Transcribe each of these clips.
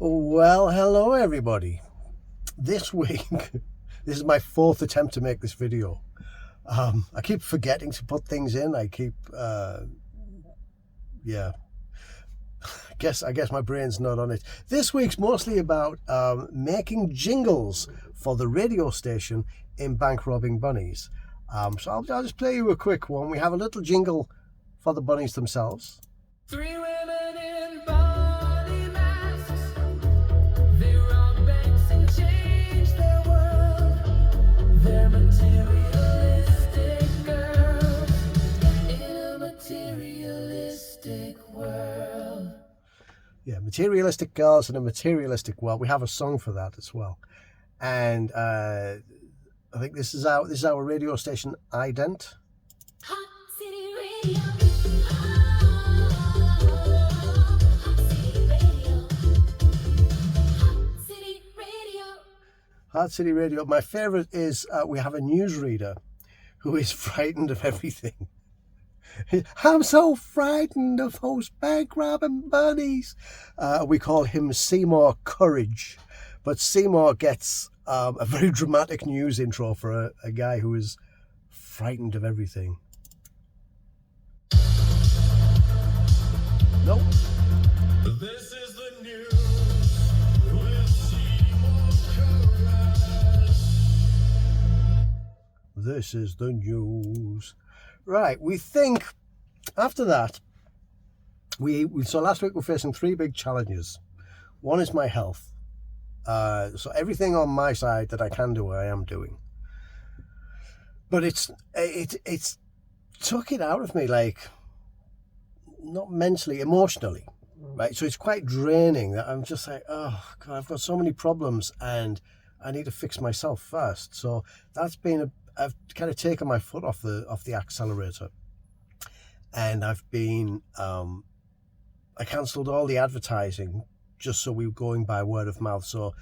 Well, hello everybody. This week, this is my fourth attempt to make this video. I keep forgetting to put things in. I guess my brain's not on it. This week's mostly about making jingles for the radio station in Bank Robbing Bunnies. So I'll just play you a quick one. We have a little jingle for the bunnies themselves. Three women in body masks. They rob banks and change the world. They're materialistic girls in a materialistic world. Yeah, materialistic girls in a materialistic world. We have a song for that as well. And I think this is our radio station ident. Hot City Radio. Hot City Radio. My favorite is we have a newsreader who is frightened of everything. I'm so frightened of those bank robbing bunnies. We call him Seymour Courage, but Seymour gets a very dramatic news intro for a guy who is frightened of everything. Nope. This is the news with Seymour Courage. This is the news. Right, we think after that, so last week we're facing three big challenges. One is my health. So everything on my side that I can do, I am doing. But it's took it out of me, like, not mentally, emotionally, right? So it's quite draining that I'm just like, oh God, I've got so many problems and I need to fix myself first. So that's been I've kind of taken my foot off the accelerator, and I've been I cancelled all the advertising just so we were going by word of mouth. So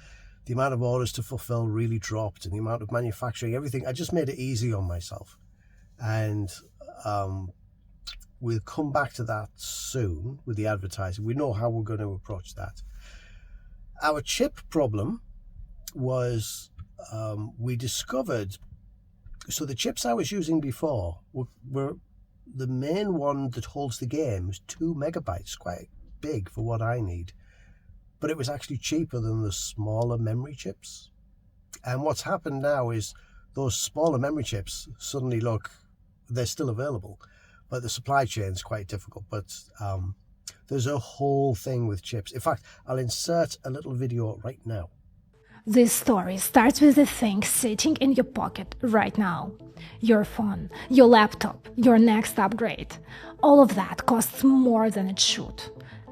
the amount of orders to fulfill really dropped, and the amount of manufacturing, everything. I just made it easy on myself, and we'll come back to that soon with the advertising. We know how we're going to approach that. Our chip problem was we discovered. So the chips I was using before were the main one that holds the game was 2 megabytes, quite big for what I need. But it was actually cheaper than the smaller memory chips. And what's happened now is those smaller memory chips suddenly they're still available, but the supply chain is quite difficult. But there's a whole thing with chips. In fact, I'll insert a little video right now. This story starts with the thing sitting in your pocket right now. Your phone, your laptop, your next upgrade. All of that costs more than it should.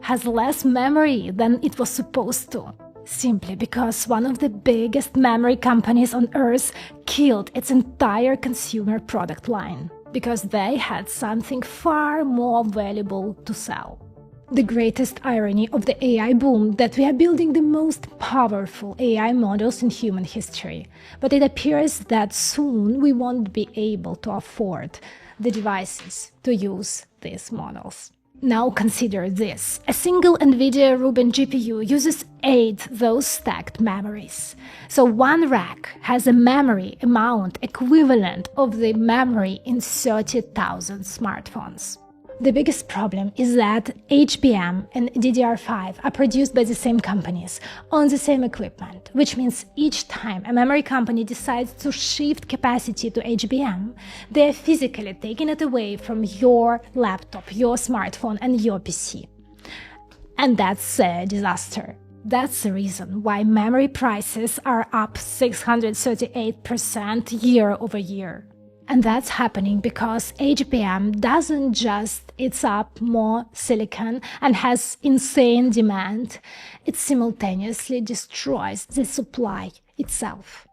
Has less memory than it was supposed to. Simply because one of the biggest memory companies on earth killed its entire consumer product line. Because they had something far more valuable to sell. The greatest irony of the AI boom that we are building the most powerful AI models in human history, but it appears that soon we won't be able to afford the devices to use these models. Now consider this. A single NVIDIA Rubin GPU uses 8 those stacked memories. So one rack has a memory amount equivalent of the memory in 30,000 smartphones. The biggest problem is that HBM and DDR5 are produced by the same companies, on the same equipment, which means each time a memory company decides to shift capacity to HBM, they are physically taking it away from your laptop, your smartphone, and your PC. And that's a disaster. That's the reason why memory prices are up 638% year over year. And that's happening because HBM doesn't just eats up more silicon and has insane demand, it simultaneously destroys the supply itself.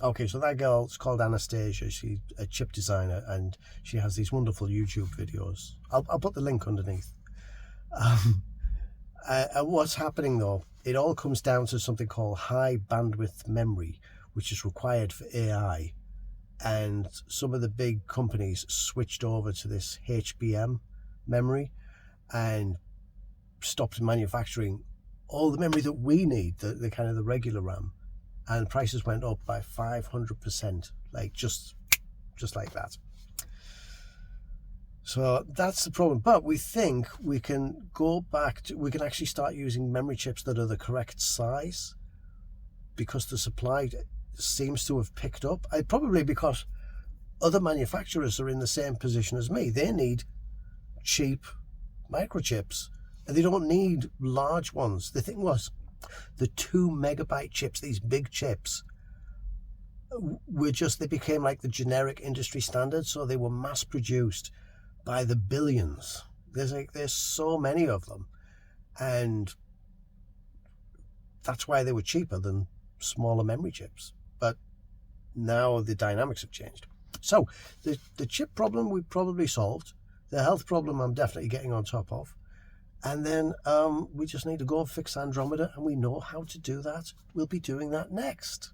Okay, so that girl's called Anastasia. She's a chip designer and she has these wonderful YouTube videos. I'll put the link underneath. What's happening though, it all comes down to something called high bandwidth memory, which is required for AI. And some of the big companies switched over to this HBM memory and stopped manufacturing all the memory that we need, the kind of the regular RAM, and prices went up by 500%, like just like that. So that's the problem. But we think we can go back to, we can actually start using memory chips that are the correct size, because the supply seems to have picked up. Probably because other manufacturers are in the same position as me. They need cheap microchips, and they don't need large ones. The thing was, the 2 megabyte chips, these big chips, they became like the generic industry standard, so they were mass produced by the billions. There's so many of them, and that's why they were cheaper than smaller memory chips. But now the dynamics have changed. So the chip problem we probably solved. The health problem I'm definitely getting on top of. And then we just need to go and fix Andromeda, and we know how to do that. We'll be doing that next.